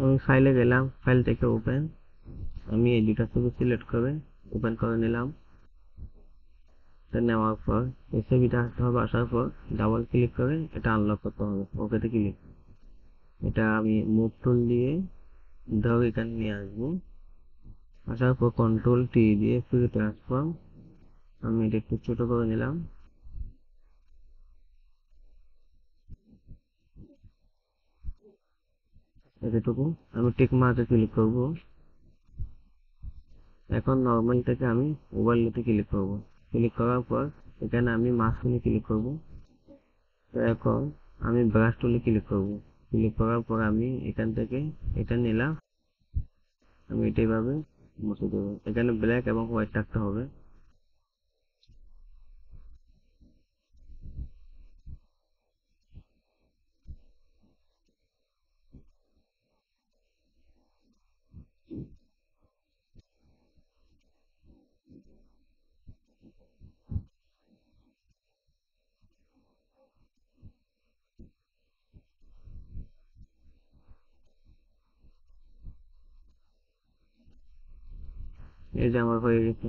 আমি ফাইলে গেলাম, ফাইল থেকে ওপেন, আমি এই দুটা ছবি সিলেক্ট করে ওপেন করে নিলাম। নেওয়ার পর এই ছবিটা আসতে হবে, আসার পর ডাবল ক্লিক করে এটা আনলক করতে হবে, ওকেতে ক্লিক। এটা আমি মুভ টুল দিয়ে ধরে এখানে নিয়ে আসবো, আসার পর কন্ট্রোল টি দিয়ে ফ্রি ট্রান্সফর্ম, আমি এটা একটু ছোট করে নিলাম এতটুকু। আমি টিক মার্কে ক্লিক করব। এখন নর্মাল থেকে আমি ওভারলেতে ক্লিক করব। ক্লিক করার পর এখানে আমি মাঝখানে ক্লিক করব। তো এখন আমি ব্রাশ টুলে ক্লিক করব। ক্লিক করার পর আমি এখান থেকে এটা নিলাম, আমি এটা এইভাবে মুছে দেবো। এখানে ব্ল্যাক এবং হোয়াইট থাকতে হবে। এই যে আমার হয়ে গেছে।